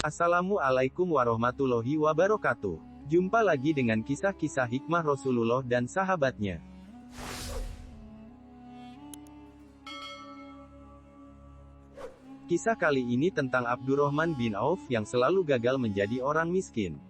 Assalamualaikum warahmatullahi wabarakatuh. Jumpa lagi dengan kisah-kisah hikmah Rasulullah dan sahabatnya. Kisah kali ini tentang Abdurrahman bin Auf yang selalu gagal menjadi orang miskin.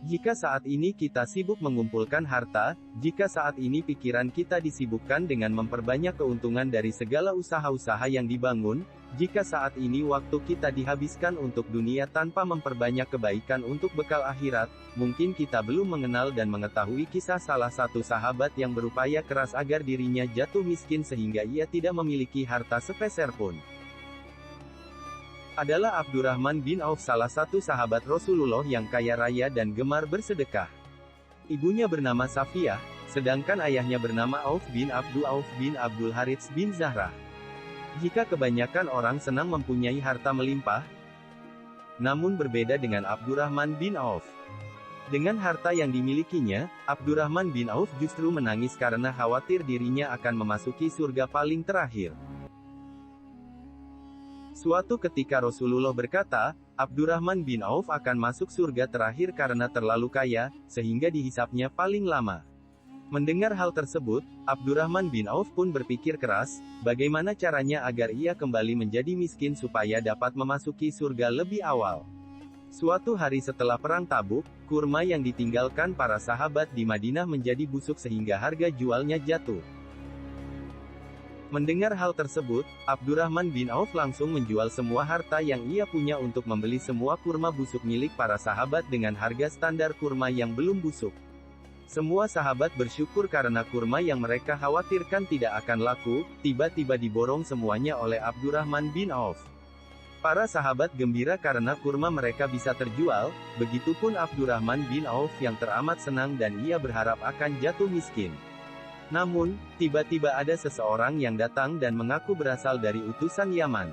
Jika saat ini kita sibuk mengumpulkan harta, jika saat ini pikiran kita disibukkan dengan memperbanyak keuntungan dari segala usaha-usaha yang dibangun, jika saat ini waktu kita dihabiskan untuk dunia tanpa memperbanyak kebaikan untuk bekal akhirat, mungkin kita belum mengenal dan mengetahui kisah salah satu sahabat yang berupaya keras agar dirinya jatuh miskin sehingga ia tidak memiliki harta sepeser pun. Adalah Abdurrahman bin Auf, salah satu sahabat Rasulullah yang kaya raya dan gemar bersedekah. Ibunya bernama Safiyah, sedangkan ayahnya bernama Auf bin Abdul Harits bin Zahra. Jika kebanyakan orang senang mempunyai harta melimpah, namun berbeda dengan Abdurrahman bin Auf. Dengan harta yang dimilikinya, Abdurrahman bin Auf justru menangis karena khawatir dirinya akan memasuki surga paling terakhir. Suatu ketika Rasulullah berkata, Abdurrahman bin Auf akan masuk surga terakhir karena terlalu kaya, sehingga dihisapnya paling lama. Mendengar hal tersebut, Abdurrahman bin Auf pun berpikir keras, bagaimana caranya agar ia kembali menjadi miskin supaya dapat memasuki surga lebih awal. Suatu hari setelah perang Tabuk, kurma yang ditinggalkan para sahabat di Madinah menjadi busuk sehingga harga jualnya jatuh. Mendengar hal tersebut, Abdurrahman bin Auf langsung menjual semua harta yang ia punya untuk membeli semua kurma busuk milik para sahabat dengan harga standar kurma yang belum busuk. Semua sahabat bersyukur karena kurma yang mereka khawatirkan tidak akan laku, tiba-tiba diborong semuanya oleh Abdurrahman bin Auf. Para sahabat gembira karena kurma mereka bisa terjual, begitupun Abdurrahman bin Auf yang teramat senang dan ia berharap akan jatuh miskin. Namun, tiba-tiba ada seseorang yang datang dan mengaku berasal dari utusan Yaman.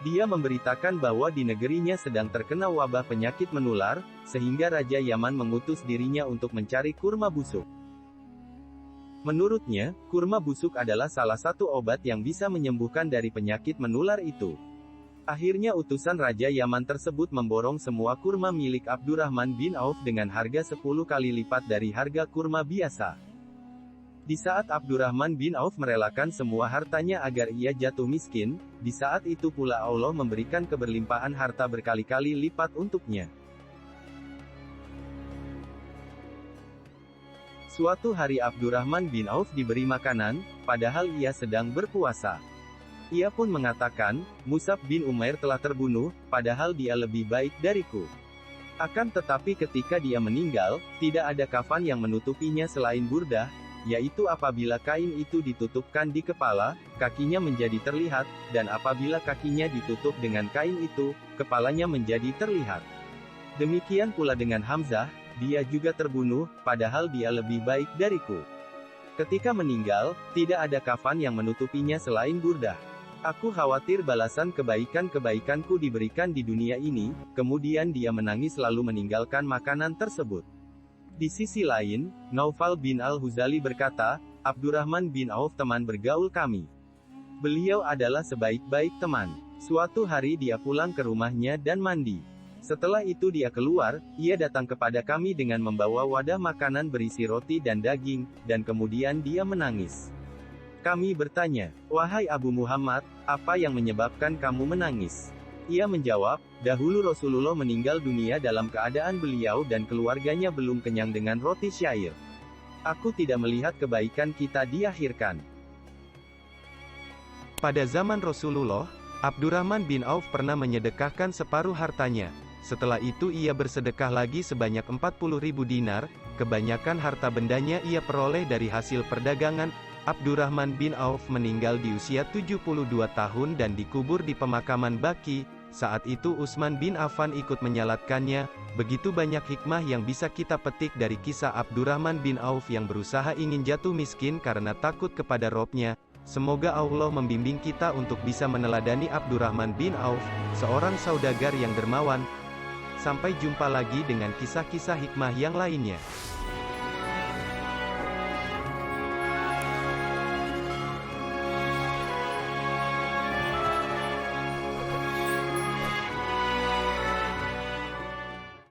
Dia memberitakan bahwa di negerinya sedang terkena wabah penyakit menular, sehingga Raja Yaman mengutus dirinya untuk mencari kurma busuk. Menurutnya, kurma busuk adalah salah satu obat yang bisa menyembuhkan dari penyakit menular itu. Akhirnya utusan Raja Yaman tersebut memborong semua kurma milik Abdurrahman bin Auf dengan harga 10 kali lipat dari harga kurma biasa. Di saat Abdurrahman bin Auf merelakan semua hartanya agar ia jatuh miskin, di saat itu pula Allah memberikan keberlimpahan harta berkali-kali lipat untuknya. Suatu hari Abdurrahman bin Auf diberi makanan, padahal ia sedang berpuasa. Ia pun mengatakan, Mus'ab bin Umair telah terbunuh, padahal dia lebih baik dariku. Akan tetapi ketika dia meninggal, tidak ada kafan yang menutupinya selain burdah, yaitu apabila kain itu ditutupkan di kepala, kakinya menjadi terlihat, dan apabila kakinya ditutup dengan kain itu, kepalanya menjadi terlihat. Demikian pula dengan Hamzah, dia juga terbunuh, padahal dia lebih baik dariku. Ketika meninggal, tidak ada kafan yang menutupinya selain burdah. Aku khawatir balasan kebaikan-kebaikanku diberikan di dunia ini, kemudian dia menangis lalu meninggalkan makanan tersebut. Di sisi lain, Naufal bin Al-Huzali berkata, Abdurrahman bin Auf teman bergaul kami. Beliau adalah sebaik-baik teman. Suatu hari dia pulang ke rumahnya dan mandi. Setelah itu dia keluar, ia datang kepada kami dengan membawa wadah makanan berisi roti dan daging, dan kemudian dia menangis. Kami bertanya, wahai Abu Muhammad, apa yang menyebabkan kamu menangis? Ia menjawab, dahulu Rasulullah meninggal dunia dalam keadaan beliau dan keluarganya belum kenyang dengan roti syair. Aku tidak melihat kebaikan kita diakhirkan. Pada zaman Rasulullah, Abdurrahman bin Auf pernah menyedekahkan separuh hartanya. Setelah itu ia bersedekah lagi sebanyak 40.000 dinar, kebanyakan harta bendanya ia peroleh dari hasil perdagangan. Abdurrahman bin Auf meninggal di usia 72 tahun dan dikubur di pemakaman Baqi. Saat itu Utsman bin Affan ikut menyalatkannya. Begitu banyak hikmah yang bisa kita petik dari kisah Abdurrahman bin Auf yang berusaha ingin jatuh miskin karena takut kepada Robnya. Semoga Allah membimbing kita untuk bisa meneladani Abdurrahman bin Auf, seorang saudagar yang dermawan. Sampai jumpa lagi dengan kisah-kisah hikmah yang lainnya.